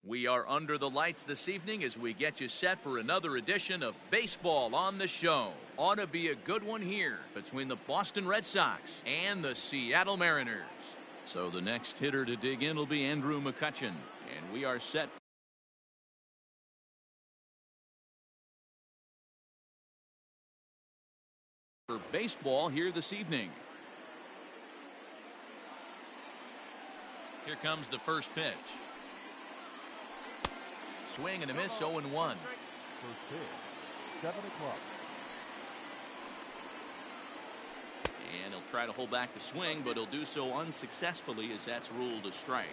We are under the lights this evening as we get you set for another edition of Baseball on the Show. Ought to be a good one here between the Boston Red Sox and the Seattle Mariners. So the next hitter to dig in will be Andrew McCutchen, and we are set for baseball here this evening. Here comes the first pitch. Swing and a miss, 0-1. First pitch, 7 o'clock. And he'll try to hold back the swing, but he'll do so unsuccessfully as that's ruled a strike.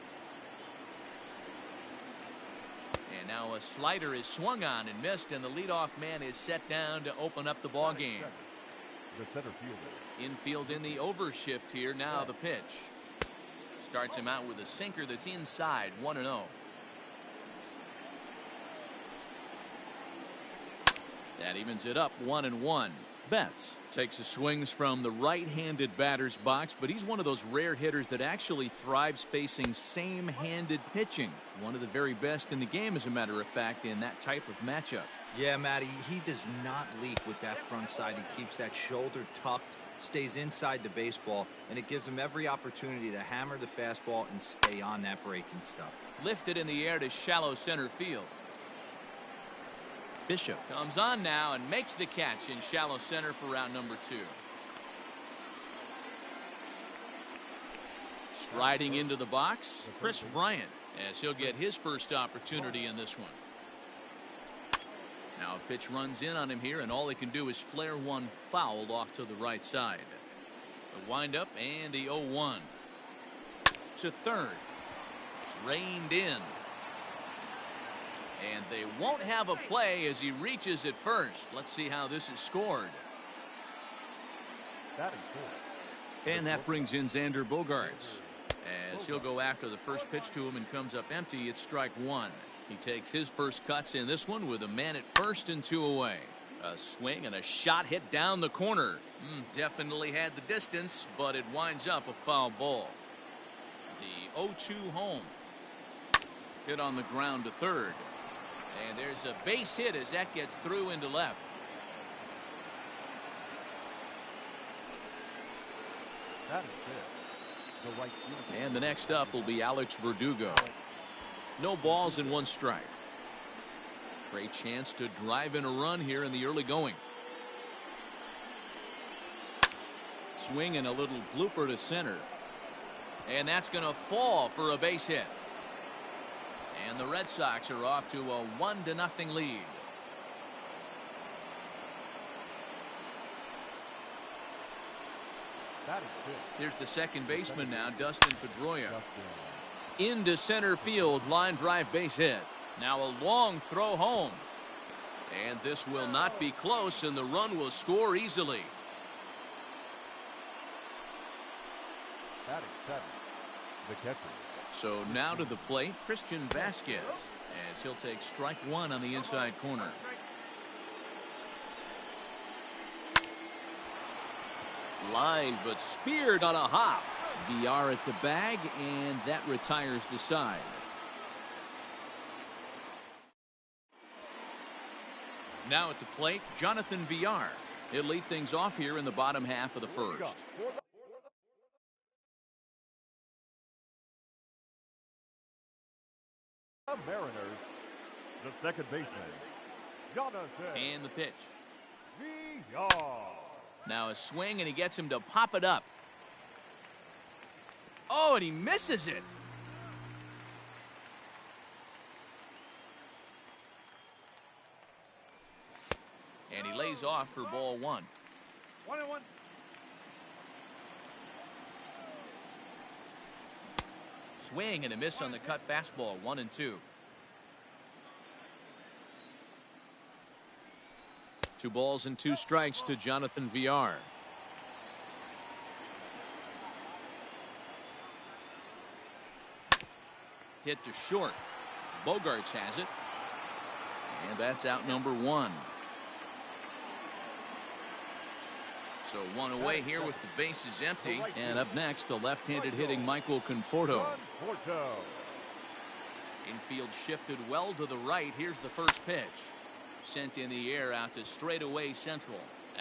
And now a slider is swung on and missed, and the leadoff man is set down to open up the ball game. The center fielder. Infield in the overshift here. Now the pitch. Starts him out with a sinker that's inside, 1-0. That evens it up, 1-1. Betts takes his swings from the right-handed batter's box, but he's one of those rare hitters that actually thrives facing same-handed pitching. One of the very best in the game, as a matter of fact, in that type of matchup. Yeah, Matty, he does not leak with that front side. He keeps that shoulder tucked, stays inside the baseball, and it gives him every opportunity to hammer the fastball and stay on that breaking stuff. Lifted in the air to shallow center field. Bishop comes on now and makes the catch in shallow center for round number 2. Striding into the box, Chris Bryant, as he'll get his first opportunity in this one. Now a pitch runs in on him here, and all he can do is flare one foul off to the right side. The windup and the 0-1 to third. Reined in. And they won't have a play as he reaches at first. Let's see how this is scored. And that brings in Xander Bogaerts, as he'll go after the first pitch to him and comes up empty. It's strike one. He takes his first cuts in this one with a man at first and 2 away. A swing and a shot hit down the corner. Definitely had the distance, but it winds up a foul ball. The 0-2 home. Hit on the ground to third. And there's a base hit as that gets through into left. That is it. The right fielder. And the next up will be Alex Verdugo. No balls and 1 strike. Great chance to drive in a run here in the early going. Swing and a little blooper to center. And that's going to fall for a base hit. And the Red Sox are off to a 1-0 lead. That is it. Here's the second baseman now, Dustin Pedroia. Into center field, line drive base hit. Now a long throw home. And this will not be close, and the run will score easily. That is 7. The catcher. So now to the plate, Christian Vasquez, as he'll take strike one on the inside corner. Line, but speared on a hop. VR at the bag, and that retires the side. Now at the plate, Jonathan VR. He'll lead things off here in the bottom half of the first. The Mariners, the second baseman, Jonathan. And the pitch. VR. Now a swing, and he gets him to pop it up. Oh, and he misses it. And he lays off for ball 1. 1-1. Swing and a miss on the cut fastball, 1-2. 2 balls and 2 strikes to Jonathan VR. Hit to short. Bogaerts has it. And that's out number 1. So 1 away here with the bases empty. And up next, the left-handed hitting Michael Conforto. Infield shifted well to the right. Here's the first pitch. Sent in the air out to straightaway central.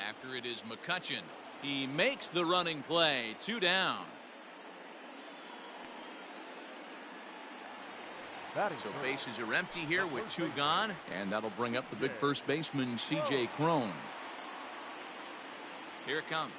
After it is McCutchen. He makes the running play. 2 down. So bases are empty here with 2 gone. And that'll bring up the big first baseman, C.J. Cron. Here it comes.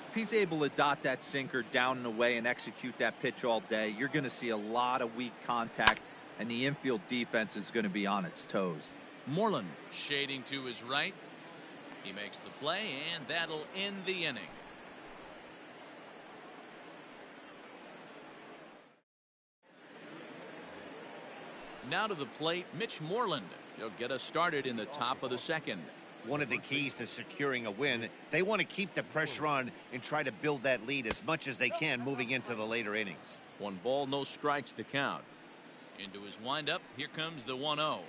If he's able to dot that sinker down and away and execute that pitch all day, you're going to see a lot of weak contact, and the infield defense is going to be on its toes. Moreland shading to his right. He makes the play, and that'll end the inning. Now to the plate, Mitch Moreland. He'll get us started in the top of the second. One of the keys to securing a win, they want to keep the pressure on and try to build that lead as much as they can moving into the later innings. 1 ball, no strikes the count. Into his windup, here comes the 1-0.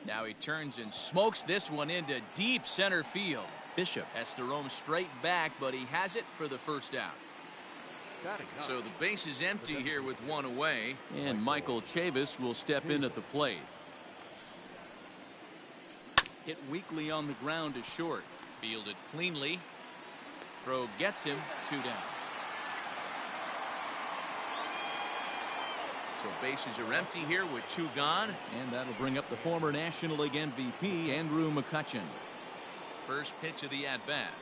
Now he turns and smokes this one into deep center field. Bishop has to roam straight back, but he has it for the first out. So the base is empty here with 1 away, and Michael Chavis will step in at the plate. Hit weakly on the ground to short. Fielded cleanly. Throw gets him. 2 down. So bases are empty here with 2 gone, and that'll bring up the former National League MVP, Andrew McCutchen. First pitch of the at-bat.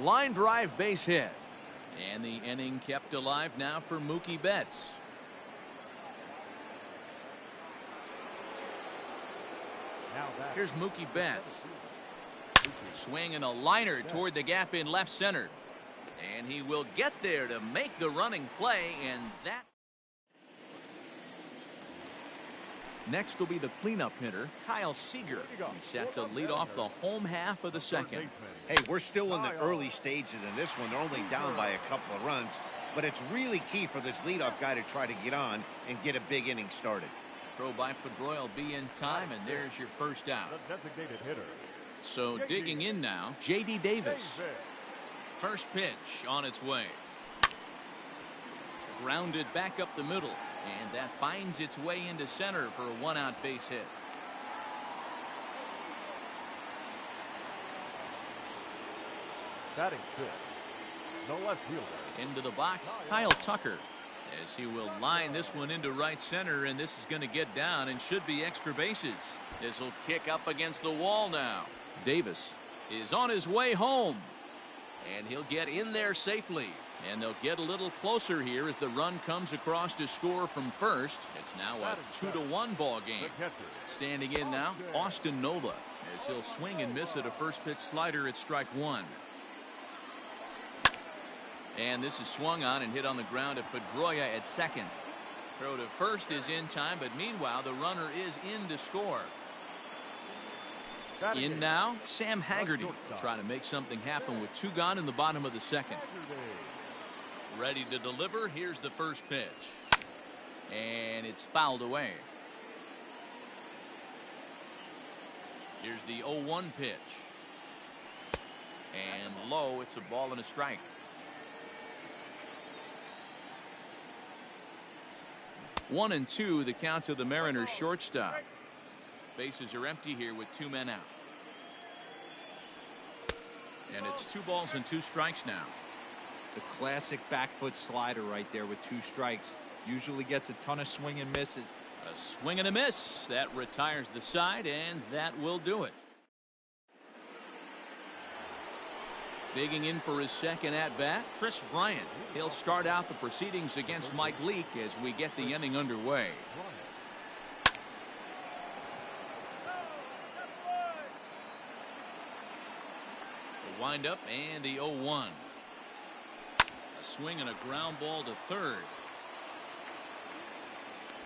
Line drive base hit. And the inning kept alive now for Mookie Betts. Here's Mookie Betts. Swinging a liner toward the gap in left center. And he will get there to make the running play, and that. Next will be the cleanup hitter, Kyle Seager. He's set to lead off the home half of the second. Hey, we're still in the early stages in this one. They're only down by a couple of runs, but it's really key for this leadoff guy to try to get on and get a big inning started. Throw by Pedroia will be in time, and there's your first out. Designated hitter. So digging in now, J.D. Davis. First pitch on its way. Grounded back up the middle, and that finds its way into center for a 1-out base hit. Batting fifth. No left fielder. Into the box, Kyle Tucker, as he will line this one into right center, and this is going to get down and should be extra bases. This will kick up against the wall now. Davis is on his way home. And he'll get in there safely. And they'll get a little closer here as the run comes across to score from first. It's now a 2-1 ball game. Standing in now, Austin Nola, as he'll swing and miss at a first pitch slider at strike 1. And this is swung on and hit on the ground at Pedroia at second. Throw to first is in time, but meanwhile the runner is in to score. In now, Sam Haggerty will try to make something happen with 2 gone in the bottom of the second. Ready to deliver. Here's the first pitch. And it's fouled away. Here's the 0-1 pitch. And low, it's a ball and a strike. One and two, the count to the Mariners shortstop. Bases are empty here with 2 men out. And it's 2 balls and 2 strikes now. The classic back foot slider right there with 2 strikes. Usually gets a ton of swing and misses. A swing and a miss. That retires the side, and that will do it. Digging in for his second at-bat, Chris Bryant. He'll start out the proceedings against Mike Leake as we get the inning underway. The windup and the 0-1. A swing and a ground ball to third.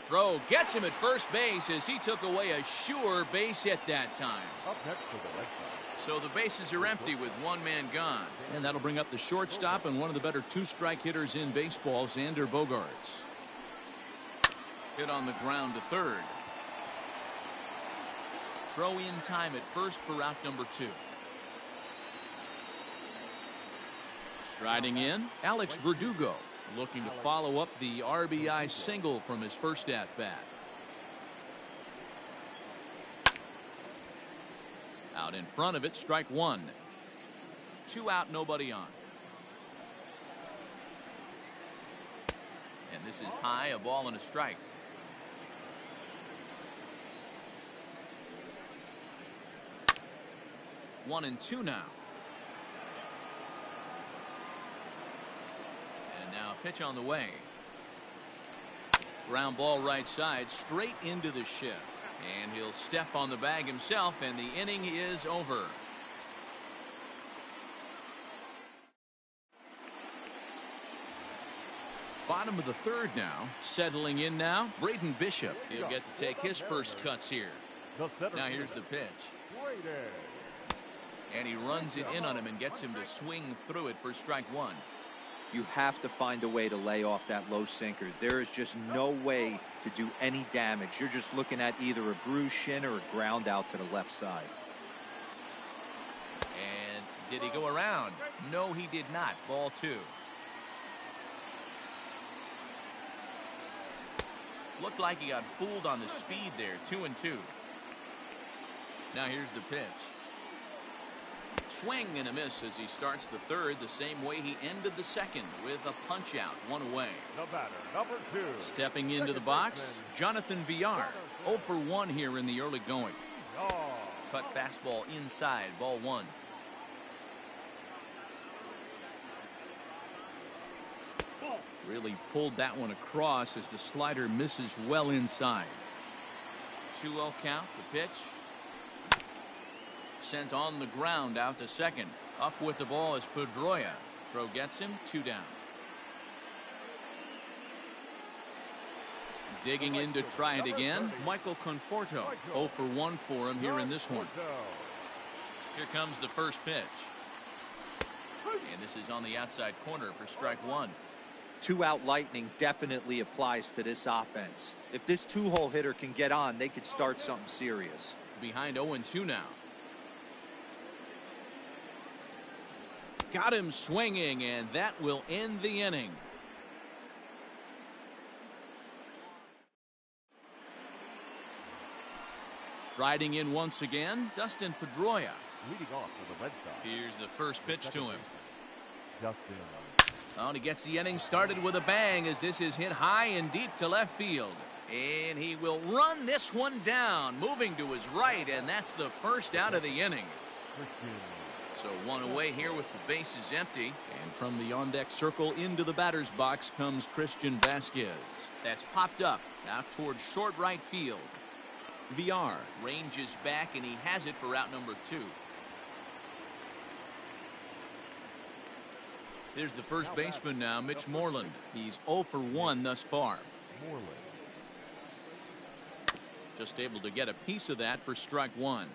Throw gets him at first base as he took away a sure base hit that time. Up next for the Red Sox. So the bases are empty with one man gone. And that'll bring up the shortstop and one of the better two-strike hitters in baseball, Xander Bogaerts. Hit on the ground to third. Throw in time at first for out number 2. Striding in, Alex Verdugo, looking to follow up the RBI single from his first at-bat. Out in front of it, strike 1. 2 out, nobody on. And this is high, a ball and a strike. One and 2 now. And now pitch on the way. Ground ball right side, straight into the shift. And he'll step on the bag himself, and the inning is over. Bottom of the third now. Settling in now, Braden Bishop. He'll get to take his first cuts here. Now here's the pitch. And he runs it in on him and gets him to swing through it for strike 1. You have to find a way to lay off that low sinker. There is just no way to do any damage. You're just looking at either a bruised shin or a ground out to the left side. And did he go around? No, he did not. Ball 2. Looked like he got fooled on the speed there. 2 and 2. Now here's the pitch. Swing and a miss as he starts the third the same way he ended the second, with a punch out, 1 away. The batter, number 2. Stepping into the box, Jonathan Villar. 0 for 1 here in the early going. Cut fastball inside, ball 1. Really pulled that one across as the slider misses well inside. 2-0 count, the pitch. Sent on the ground out to second. Up with the ball is Pedroia. Throw gets him, 2 down. Digging in to try it again, Michael Conforto. 0 for 1 for him here in this one. Here comes the first pitch. And this is on the outside corner for strike 1. 2-out lightning definitely applies to this offense. If this 2-hole hitter can get on, they could start something serious. Behind 0-2 now. Got him swinging, and that will end the inning. Striding in once again, Dustin Pedroia. Leading off for the Red Sox. Here's the first pitch to him. Justin. Oh, and he gets the inning started with a bang as this is hit high and deep to left field. And he will run this one down, moving to his right, and that's the first out of the inning. So 1 away here with the bases empty. And from the on-deck circle into the batter's box comes Christian Vasquez. That's popped up out towards short right field. Villar ranges back, and he has it for out number 2. Here's the first baseman now, Mitch Moreland. He's 0 for 1 thus far. Just able to get a piece of that for strike 1.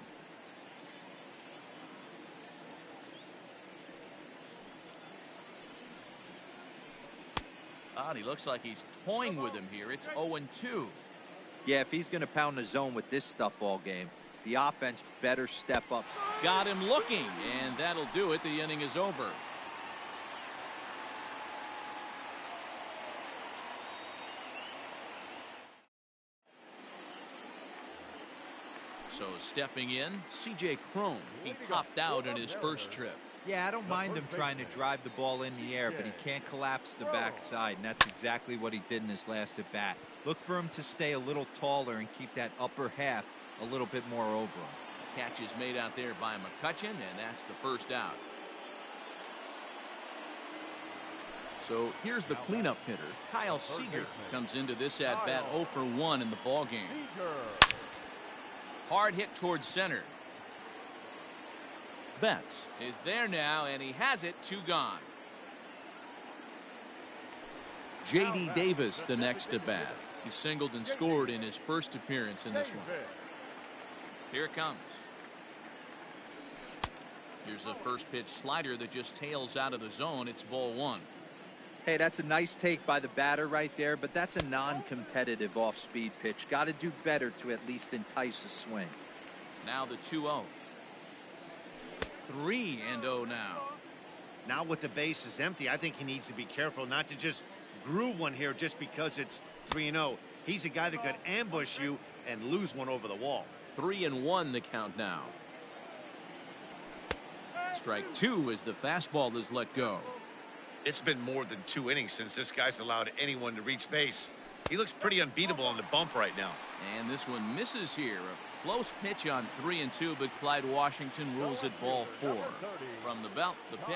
He looks like he's toying with him here. It's 0-2. Yeah, if he's going to pound the zone with this stuff all game, the offense better step up. Got him looking, and that'll do it. The inning is over. So stepping in, C.J. Cron. He topped out in his first trip. Yeah, I don't mind him trying to drive the ball in the air, but he can't collapse the backside, and that's exactly what he did in his last at bat. Look for him to stay a little taller and keep that upper half a little bit more over him. Catch is made out there by McCutchen, and that's the first out. So here's the cleanup hitter. Kyle Seager comes into this at bat 0 for 1 in the ball game. Hard hit towards center. Betts is there now, and he has it, 2 gone. J.D. Davis the next to bat. He singled and scored in his first appearance in this one. Here it comes. Here's a first pitch slider that just tails out of the zone. It's ball one. Hey, that's a nice take by the batter right there, but that's a non-competitive off-speed pitch. Got to do better to at least entice a swing. Now the 2-0. 3-0 now. Now with the bases empty, I think he needs to be careful not to just groove one here just because it's 3-0. He's a guy that could ambush you and lose one over the wall. 3-1 the count now. Strike two as the fastball is let go. It's been more than 2 innings since this guy's allowed anyone to reach base. He looks pretty unbeatable on the bump right now. And this one misses here. A close pitch on 3-2, but Clyde Washington rules it ball 4. From the belt, the pitch.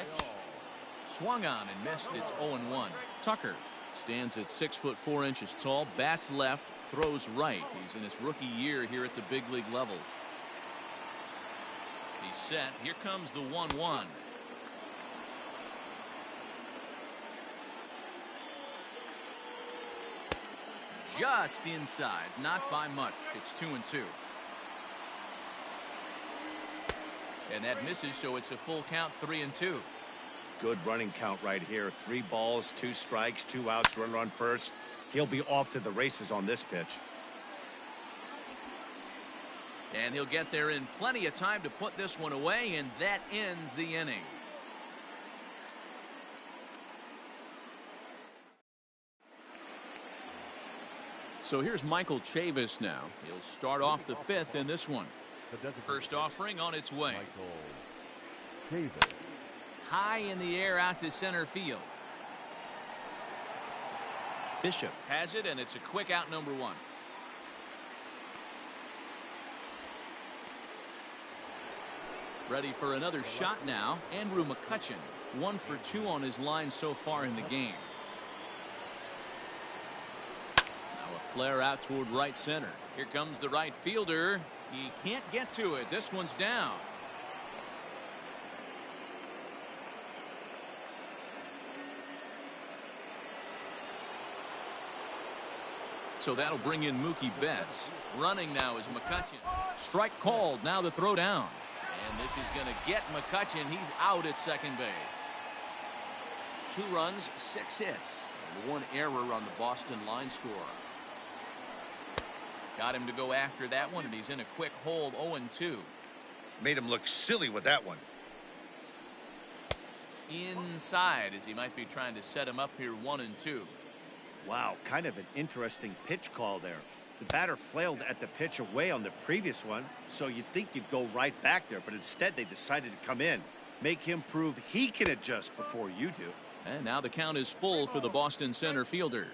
Swung on and missed. It's 0-1. Tucker stands at 6'4" tall, bats left, throws right. He's in his rookie year here at the big league level. He's set. Here comes the 1-1. Just inside, not by much. It's 2-2. And that misses, so it's a full count, 3-2. Good running count right here. 3 balls, 2 strikes, 2 outs, run on first. He'll be off to the races on this pitch. And he'll get there in plenty of time to put this one away, and that ends the inning. So here's Michael Chavis now. He'll start off the 5th in this one. First offering on its way. Davis. High in the air out to center field. Bishop has it, and it's a quick out, number 1. Ready for another shot now. Andrew McCutchen, 1 for 2 on his line so far in the game. Now a flare out toward right center. Here comes the right fielder. He can't get to it. This one's down. So that'll bring in Mookie Betts. Running now is McCutchen. Strike called. Now the throw down. And this is going to get McCutchen. He's out at second base. 2 runs, 6 hits, and 1 error on the Boston line score. Got him to go after that one, and he's in a quick hold, 0-2. Made him look silly with that one. Inside, as he might be trying to set him up here, 1-2. Wow, kind of an interesting pitch call there. The batter flailed at the pitch away on the previous one, so you'd think you'd go right back there, but instead they decided to come in. Make him prove he can adjust before you do. And now the count is full for the Boston center fielder.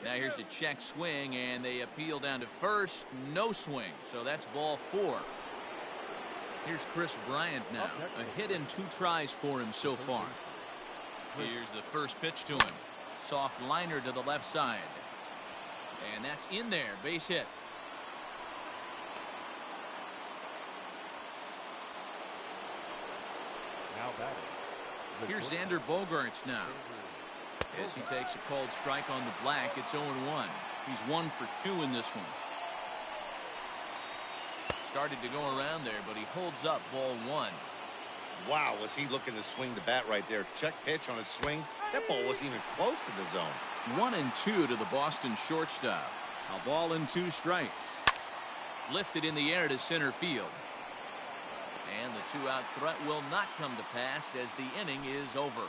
Now here's a check swing, and they appeal down to first. No swing, so that's ball 4. Here's Chris Bryant now. A hit and 2 tries for him so far. Here's the first pitch to him. Soft liner to the left side. And that's in there. Base hit. Now batting. Here's Xander Bogaerts now. As he takes a called strike on the black, it's 0-1. He's 1 for 2 in this one. Started to go around there, but he holds up ball 1. Wow, was he looking to swing the bat right there. Check pitch on his swing. That ball wasn't even close to the zone. 1-2 to the Boston shortstop. A ball and 2 strikes. Lifted in the air to center field. And the 2-out threat will not come to pass as the inning is over.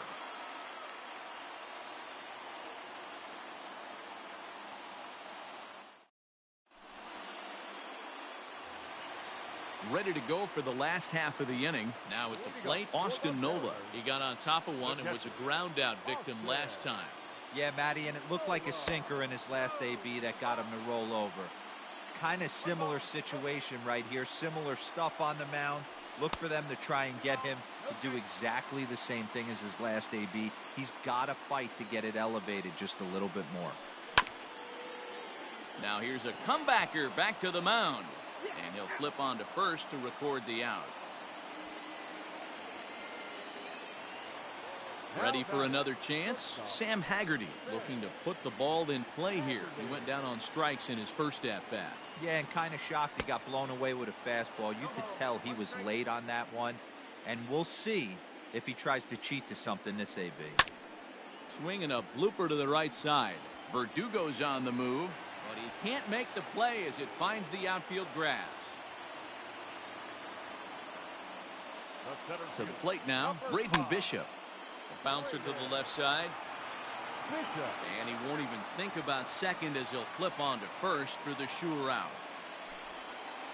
Ready to go for the last half of the inning. Now at the plate, Austin Nola. He got on top of one and was a ground out victim last time. Yeah, Matty, and it looked like a sinker in his last AB that got him to roll over. Kind of similar situation right here. Similar stuff on the mound. Look for them to try and get him to do exactly the same thing as his last AB. He's got to fight to get it elevated just a little bit more. Now here's a comebacker back to the mound. And he'll flip on to first to record the out. Ready for another chance? Sam Haggerty looking to put the ball in play here. He went down on strikes in his first at-bat. Yeah, and kind of shocked he got blown away with a fastball. You could tell he was late on that one. And we'll see if he tries to cheat to something this AB. Swinging a blooper to the right side. Verdugo's on the move, but he can't make the play as it finds the outfield grass. To the plate now, Braden Bishop. A bouncer to the left side. And he won't even think about second as he'll flip on to first for the sure out.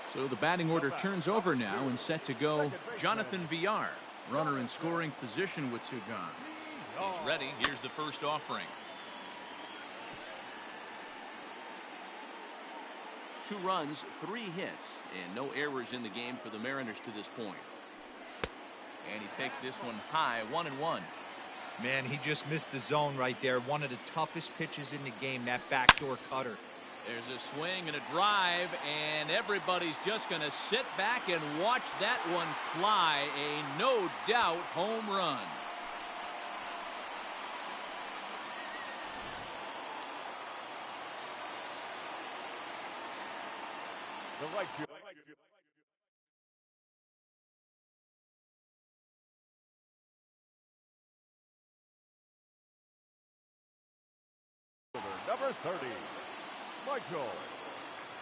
So the batting order turns over now and set to go Jonathan Villar. Runner in scoring position with 2 gone. He's ready. Here's the first offering. 2 runs, 3 hits, and no errors in the game for the Mariners to this point. And he takes this one high, 1-1. Man, he just missed the zone right there. One of the toughest pitches in the game, that backdoor cutter. There's a swing and a drive, and everybody's just going to sit back and watch that one fly. A no-doubt home run. The right field. Number 30, Michael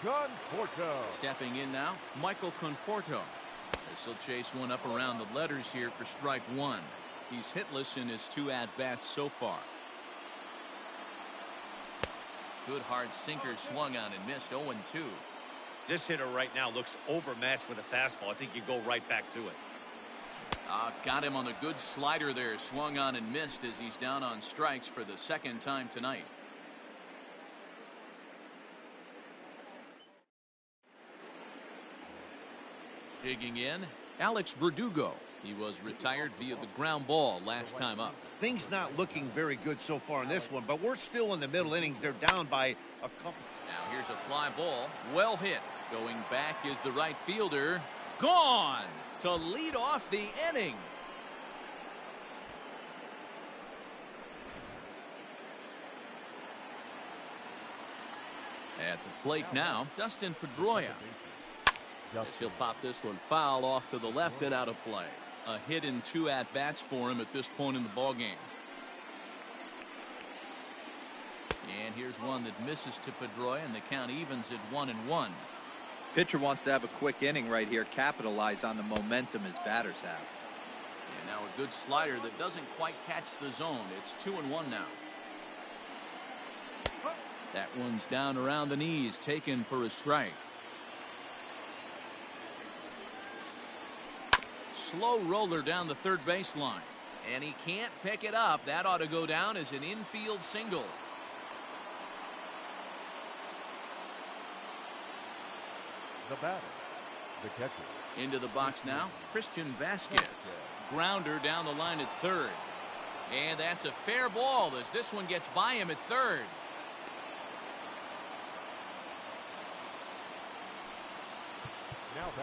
Conforto. Stepping in now, Michael Conforto. As he'll chase one up around the letters here for strike 1. He's hitless in his 2 at-bats so far. Good hard sinker swung on and missed. 0-2. This hitter right now looks overmatched with a fastball. I think you go right back to it. Got him on the good slider there. Swung on and missed as he's down on strikes for the 2nd time tonight. Digging in, Alex Verdugo. He was retired via the ground ball last time up. Things not looking very good so far in this one, but we're still in the middle innings. They're down by a couple. Now here's a fly ball. Well hit. Going back is the right fielder. Gone to lead off the inning. At the plate now, Dustin Pedroia. As he'll pop this one foul off to the left and out of play. A hit in 2 at-bats for him at this point in the ballgame. And here's one that misses to Pedroia, and the count evens at 1-1. Pitcher wants to have a quick inning right here, capitalize on the momentum his batters have. And now a good slider that doesn't quite catch the zone. It's 2-1 now. That one's down around the knees, taken for a strike. Slow roller down the third baseline, and he can't pick it up. That ought to go down as an infield single. The batter, the catcher. Into the box now, Christian Vasquez. Grounder down the line at third, and that's a fair ball as this one gets by him at third.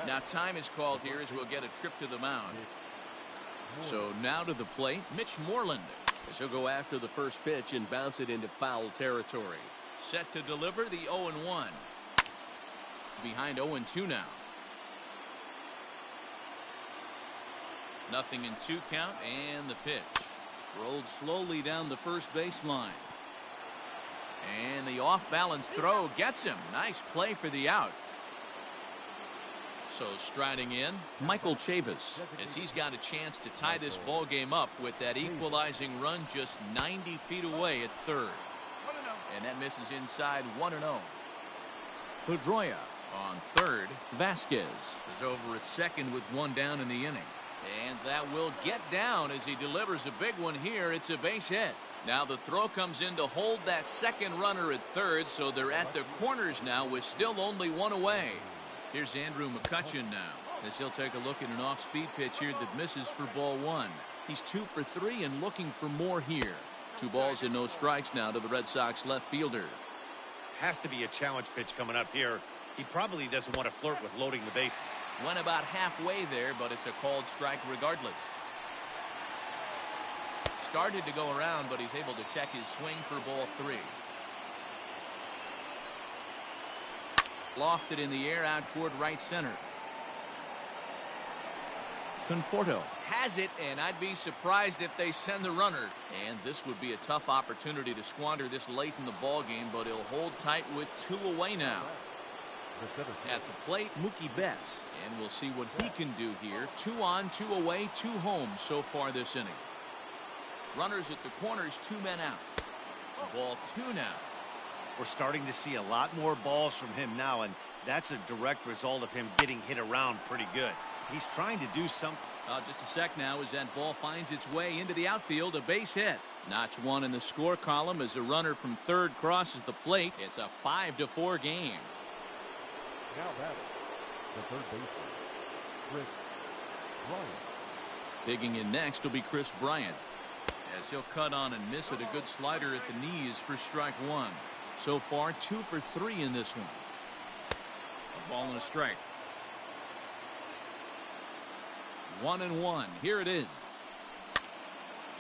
Now time is called here as we'll get a trip to the mound. So now to the plate, Mitch Moreland. As he'll go after the first pitch and bounce it into foul territory. Set to deliver the 0-1. Behind 0-2 now. Nothing in 2 count, and the pitch. Rolled slowly down the first baseline. And the off-balance throw gets him. Nice play for the out. So striding in, Michael Chavis, as he's got a chance to tie this ball game up with that equalizing run just 90 feet away at third. And that misses inside 1-0. Pedroia on third. Vasquez is over at second with 1 down in the inning. And that will get down as he delivers a big one here. It's a base hit. Now the throw comes in to hold that second runner at third, so they're at the corners now with still only 1 away. Here's Andrew McCutchen now, as he'll take a look at an off-speed pitch here that misses for ball 1. He's 2 for 3 and looking for more here. 2 balls and no strikes now to the Red Sox left fielder. Has to be a challenge pitch coming up here. He probably doesn't want to flirt with loading the bases. Went about halfway there, but it's a called strike regardless. Started to go around, but he's able to check his swing for ball 3. Lofted in the air out toward right center. Conforto has it, and I'd be surprised if they send the runner. And this would be a tough opportunity to squander this late in the ball game, but he'll hold tight with 2 away now. At the plate, Mookie Betts, and we'll see what he can do here. 2 on, 2 away, 2 home so far this inning. Runners at the corners, 2 men out. Ball 2 now. We're starting to see a lot more balls from him now, and that's a direct result of him getting hit around pretty good. He's trying to do something. Just a sec now as that ball finds its way into the outfield. A base hit. Notch 1 in the score column as a runner from third crosses the plate. It's a 5-4 game. Now batting, the third baseman, Kris Bryant. Digging in next will be Kris Bryant, as he'll cut on and miss it. A good slider at the knees for strike 1. So far 2 for 3 in this one. A ball and a strike. 1-1. Here it is.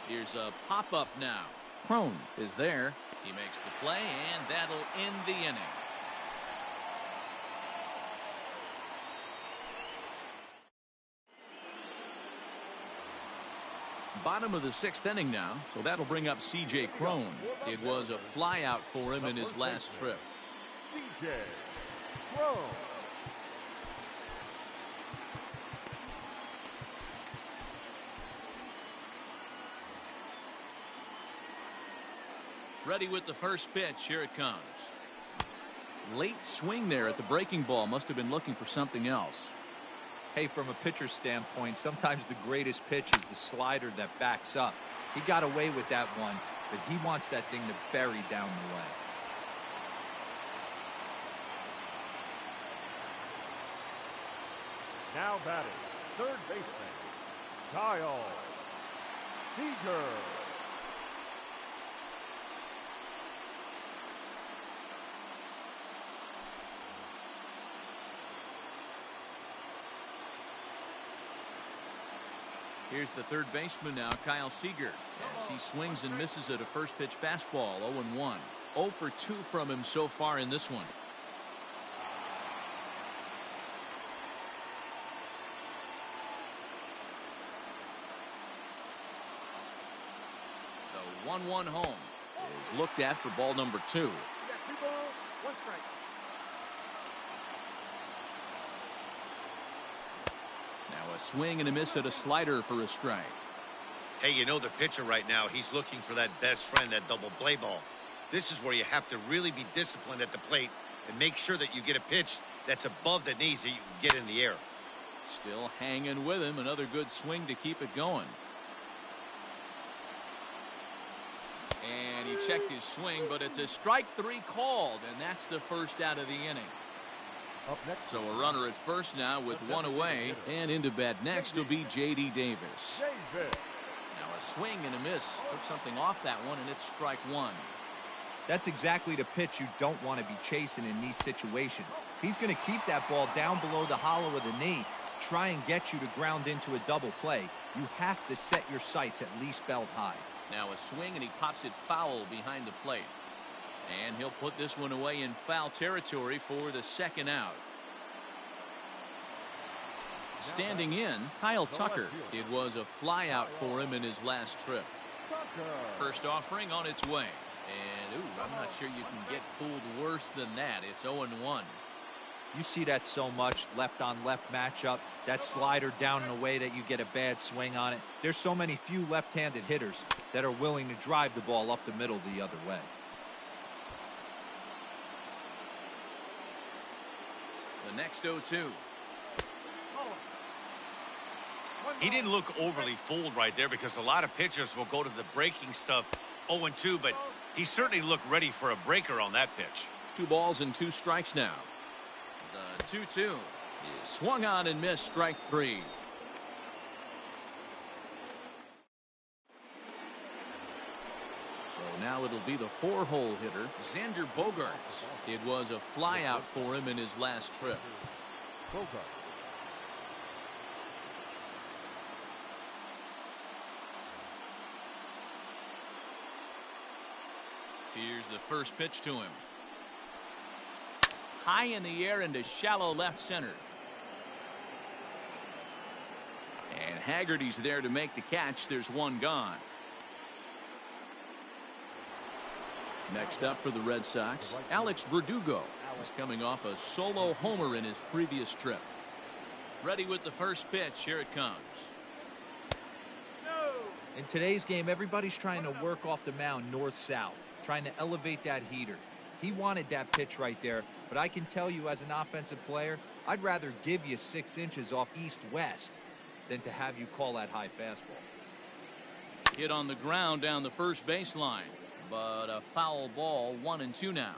Here's a pop-up now. Cron is there. He makes the play, and that'll end the inning. Bottom of the 6th inning now, so that'll bring up C.J. Cron. It was a flyout for him in his last trip. C.J. Cron. Ready with the first pitch. Here it comes. Late swing there at the breaking ball. Must have been looking for something else. Hey, from a pitcher's standpoint, sometimes the greatest pitch is the slider that backs up. He got away with that one, but he wants that thing to bury down the way. Now batting, third baseman, Kyle Seager. Here's the third baseman now, Kyle Seager, as he swings and misses at a first pitch fastball. 0-1. 0 for 2 from him so far in this one. The 1-1 home is looked at for ball number 2. You got 2 balls, 1 strike. Now a swing and a miss at a slider for a strike. Hey, you know the pitcher right now, he's looking for that best friend, that double play ball. This is where you have to really be disciplined at the plate and make sure that you get a pitch that's above the knees that you can get in the air. Still hanging with him. Another good swing to keep it going. And he checked his swing, but it's a strike 3 called, and that's the first out of the inning. Up next, So a runner at first now with 1 away, and into bat next will be J.D. Davis. Davis. Now a swing and a miss. Took something off that one, and it's strike 1. That's exactly the pitch you don't want to be chasing in these situations. He's going to keep that ball down below the hollow of the knee, try and get you to ground into a double play. You have to set your sights at least belt high. Now a swing, and he pops it foul behind the plate. And he'll put this one away in foul territory for the second out. Standing in, Kyle Tucker. It was a flyout for him in his last trip. First offering on its way. And, I'm not sure you can get fooled worse than that. It's 0-1. You see that so much, left-on-left matchup. That slider down in a way that you get a bad swing on it. There's so many few left-handed hitters that are willing to drive the ball up the middle the other way. The next 0-2. He didn't look overly fooled right there because a lot of pitchers will go to the breaking stuff 0-2, but he certainly looked ready for a breaker on that pitch. 2 balls and 2 strikes now. The 2-2 is swung on and missed, strike 3. So now it'll be the 4-hole hitter, Xander Bogaerts. It was a flyout for him in his last trip. Bogart. Here's the first pitch to him. High in the air into shallow left center. And Haggerty's there to make the catch. There's one gone. Next up for the Red Sox, Alex Verdugo. He's coming off a solo homer in his previous trip. Ready with the first pitch. Here it comes. In today's game, everybody's trying to work off the mound north-south, trying to elevate that heater. He wanted that pitch right there, but I can tell you as an offensive player, I'd rather give you 6 inches off east-west than to have you call that high fastball. Hit on the ground down the first baseline, but a foul ball, 1-2 now.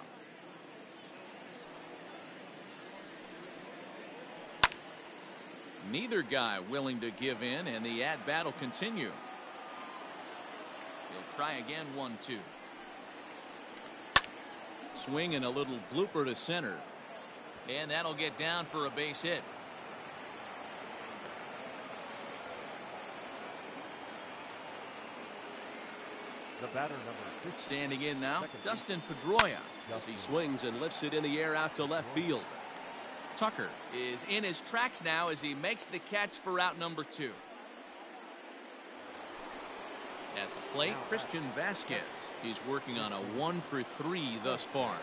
Neither guy willing to give in, and the at-bat will continue. He'll try again, 1-2. Swing and a little blooper to center. And that'll get down for a base hit. The batter number 6. Standing in now, Dustin Pedroia, as he swings and lifts it in the air out to left field. Tucker is in his tracks now as he makes the catch for out number 2. At the plate, Christian Vasquez. He's working on a 1-for-3 thus far.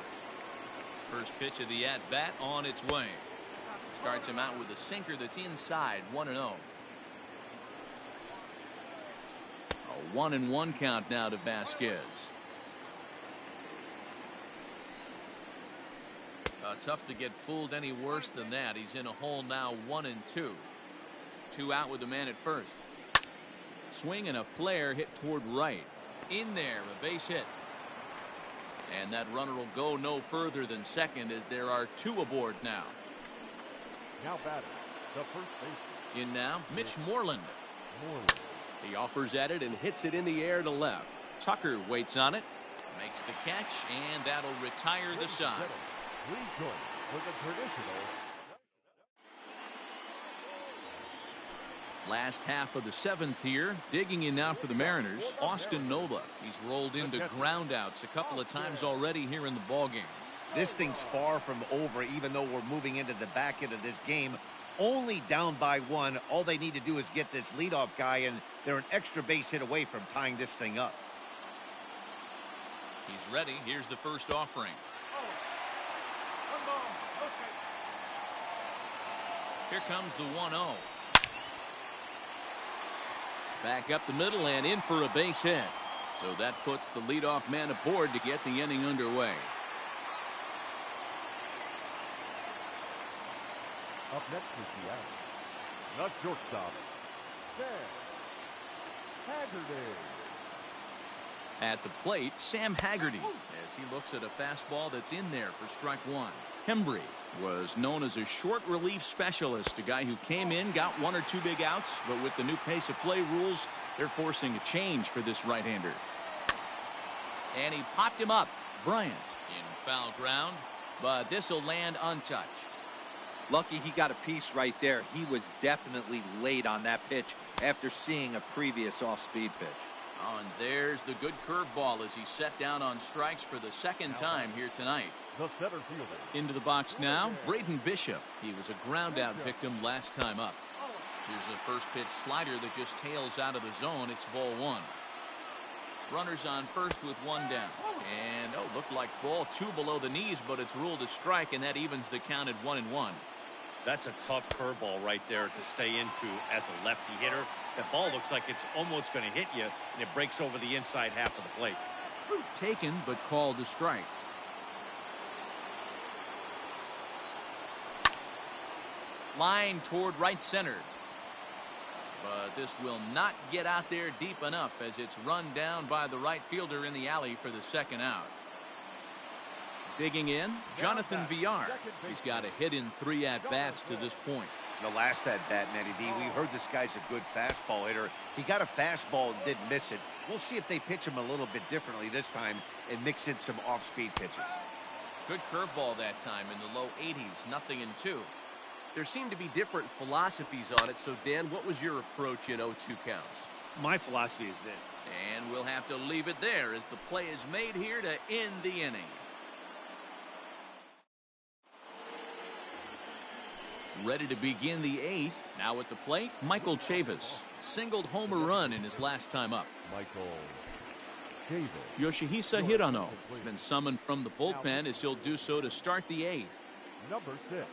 First pitch of the at-bat on its way. Starts him out with a sinker that's inside, 1-0. A 1-1 count now to Vasquez. Tough to get fooled any worse than that. He's in a hole now, 1-2. 2 out with the man at first. Swing and a flare hit toward right. In there, a base hit. And that runner will go no further than second as there are 2 aboard now. Now batting, the first baseman. In now, Mitch Moreland. He offers at it and hits it in the air to left. Tucker waits on it, makes the catch, and that'll retire the side. Rejoin for the traditional. Last half of the 7th here. Digging in now for the Mariners, Austin Nola. He's rolled into groundouts a couple of times already here in the ballgame. This thing's far from over, even though we're moving into the back end of this game. Only down by 1. All they need to do is get this leadoff guy, and they're an extra base hit away from tying this thing up. He's ready. Here's the first offering. Here comes the 1-0. Back up the middle and in for a base hit. So that puts the leadoff man aboard to get the inning underway. Up next is the out. The shortstop, Sam Haggerty. At the plate, Sam Haggerty, as he looks at a fastball that's in there for strike 1. Hembree was known as a short relief specialist, a guy who came in, got 1 or 2 big outs, but with the new pace of play rules, they're forcing a change for this right-hander. And he popped him up. Bryant in foul ground, but this will land untouched. Lucky he got a piece right there. He was definitely late on that pitch after seeing a previous off-speed pitch. Oh, and there's the good curveball as he set down on strikes for the second time here tonight. The center fielder. Into the box now, Braden Bishop. He was a ground-out victim last time up. Here's a first pitch slider that just tails out of the zone. It's ball 1. Runners on first with 1 down. And, looked like ball 2 below the knees, but it's ruled a strike, and that evens the count at 1-1. That's a tough curveball right there to stay into as a lefty hitter. That ball looks like it's almost going to hit you, and it breaks over the inside half of the plate. Taken, but called a strike. Line toward right center. But this will not get out there deep enough as it's run down by the right fielder in the alley for the second out. Digging in, Jonathan Villar. He's got a hit in 3 at-bats to this point. The last at-bat, Matty D, we heard this guy's a good fastball hitter. He got a fastball and didn't miss it. We'll see if they pitch him a little bit differently this time and mix in some off-speed pitches. Good curveball that time in the low 80s, 0-2. There seemed to be different philosophies on it. So, Dan, what was your approach in 0-2 counts? My philosophy is this. And we'll have to leave it there as the play is made here to end the inning. Ready to begin the 8th. Now at the plate, Michael Chavis. Singled homer run in his last time up. Michael Chavis. Yoshihisa Hirano has been summoned from the bullpen as he'll do so to start the 8th. Number 6.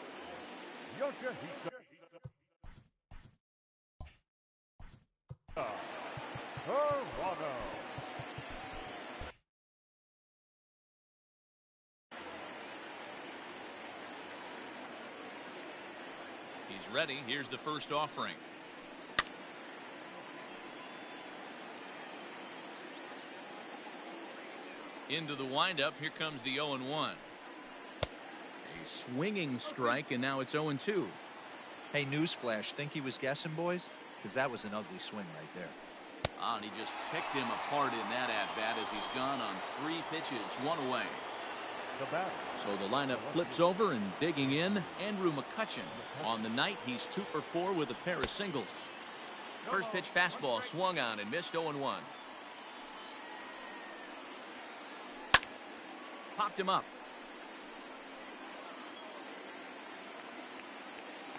Yoshihisa Hirano. He's ready. Here's the first offering. Into the windup. Here comes the 0-1. A swinging strike, and now it's 0-2. Hey, newsflash, think he was guessing, boys? Because that was an ugly swing right there. And he just picked him apart in that at-bat as he's gone on 3 pitches, 1 away. The batter. So the lineup flips over, and digging in, Andrew McCutchen. On the night, he's 2 for 4 with a pair of singles. First pitch fastball swung on and missed. 0-1. Popped him up.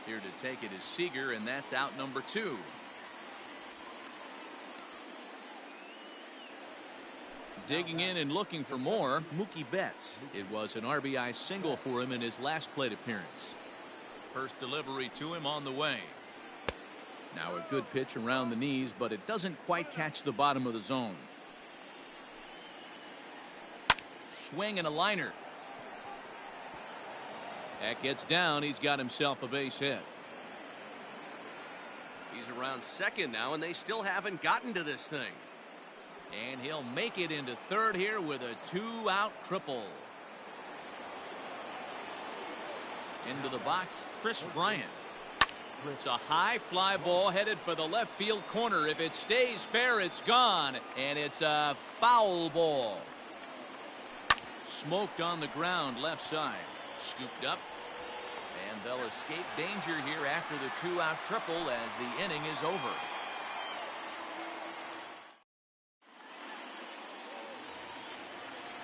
Here to take it is Seager, and that's out number 2. Digging in and looking for more, Mookie Betts. It was an RBI single for him in his last plate appearance. First delivery to him on the way. Now a good pitch around the knees, but it doesn't quite catch the bottom of the zone. Swing and a liner. That gets down. He's got himself a base hit. He's around second now, and they still haven't gotten to this thing. And he'll make it into third here with a 2-out triple. Into the box, Chris Bryant. It's a high fly ball headed for the left field corner. If it stays fair, it's gone. And it's a foul ball. Smoked on the ground left side. Scooped up. And they'll escape danger here after the 2-out triple as the inning is over.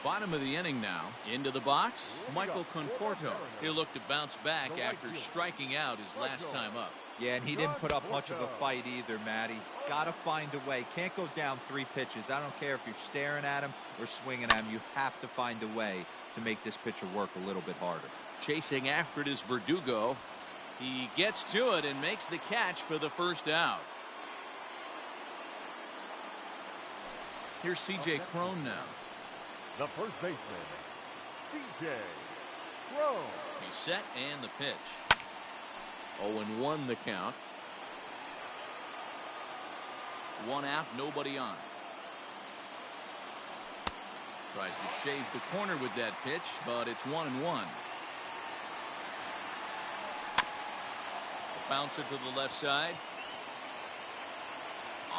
Bottom of the inning now. Into the box, Michael Conforto. He'll look to bounce back after striking out his last time up. Yeah, and he didn't put up much of a fight either, Matty. Got to find a way. Can't go down 3 pitches. I don't care if you're staring at him or swinging at him. You have to find a way to make this pitcher work a little bit harder. Chasing after it is Verdugo. He gets to it and makes the catch for the first out. Here's C.J. Cron now. The first baseman, C.J. Cron. He's set and the pitch. 0-1 the count. 1 out, nobody on. Tries to shave the corner with that pitch, but it's 1-1. Bouncer to the left side.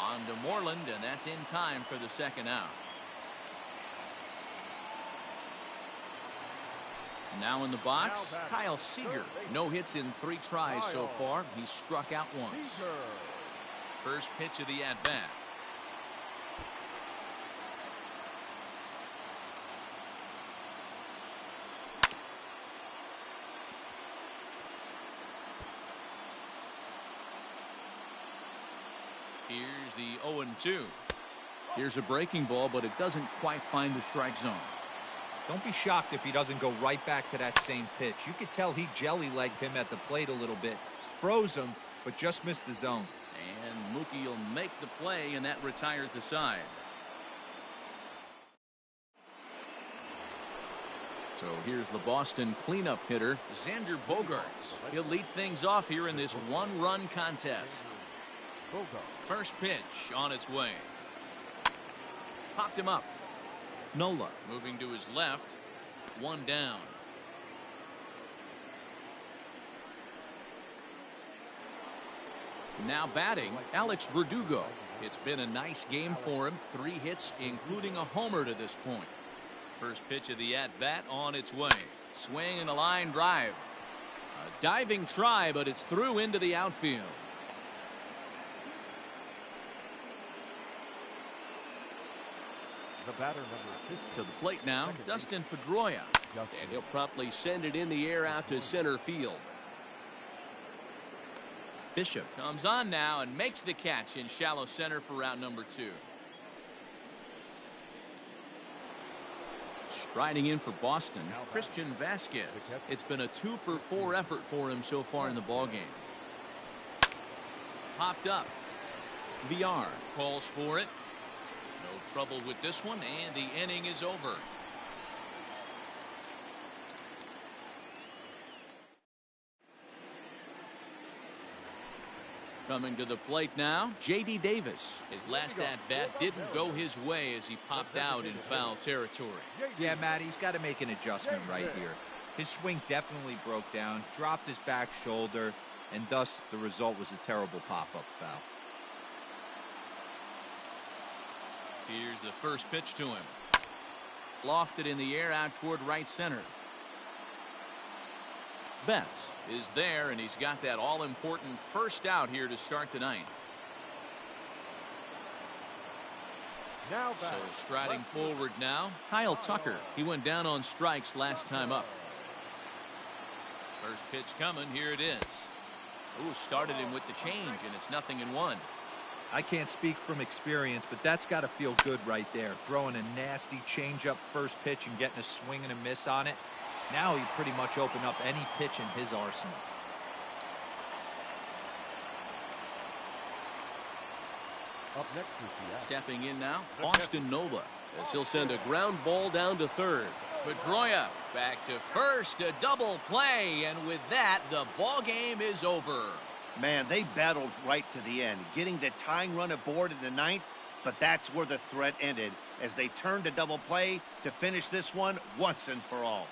On to Moreland, and that's in time for the second out. Now in the box, Kyle Seager. No hits in 3 tries so far. He's struck out once. First pitch of the at-bat. Here's the 0-2. Here's a breaking ball, but it doesn't quite find the strike zone. Don't be shocked if he doesn't go right back to that same pitch. You could tell he jelly-legged him at the plate a little bit. Froze him, but just missed the zone. And Mookie will make the play, and that retires the side. So here's the Boston cleanup hitter, Xander Bogaerts. He'll lead things off here in this 1-run contest. First pitch on its way. Popped him up. Nola moving to his left. 1 down. Now batting, Alex Verdugo. It's been a nice game for him. 3 hits, including a homer to this point. First pitch of the at-bat on its way. Swing and a line drive. A diving try, but it's through into the outfield. The batter, number 50. To the plate now, Dustin Pedroia. And he'll promptly send it in the air out to center field. Bishop comes on now and makes the catch in shallow center for route number 2. Striding in for Boston, Christian Vasquez. It's been a 2-for-4 effort for him so far in the ballgame. Popped up. VR calls for it. No trouble with this one, and the inning is over. Coming to the plate now, J.D. Davis. His last at-bat didn't go his way as he popped out in foul territory. Yeah, Matt, he's got to make an adjustment right here. His swing definitely broke down, dropped his back shoulder, and thus the result was a terrible pop-up foul. Here's the first pitch to him. Lofted in the air out toward right center. Betts is there, and he's got that all-important first out here to start the ninth. Now So striding forward now, Kyle Tucker. He went down on strikes last time up. First pitch coming. Here it is. Ooh, started him with the change, and it's 0-1. I can't speak from experience, but that's got to feel good right there. Throwing a nasty changeup first pitch and getting a swing and a miss on it. Now he pretty much opened up any pitch in his arsenal. Up next is the act. Stepping in now, Austin Nola, as he'll send a ground ball down to third. Pedroia back to first, a double play, and with that, the ball game is over. Man, they battled right to the end, getting the tying run aboard in the ninth, but that's where the threat ended as they turned to double play to finish this one once and for all.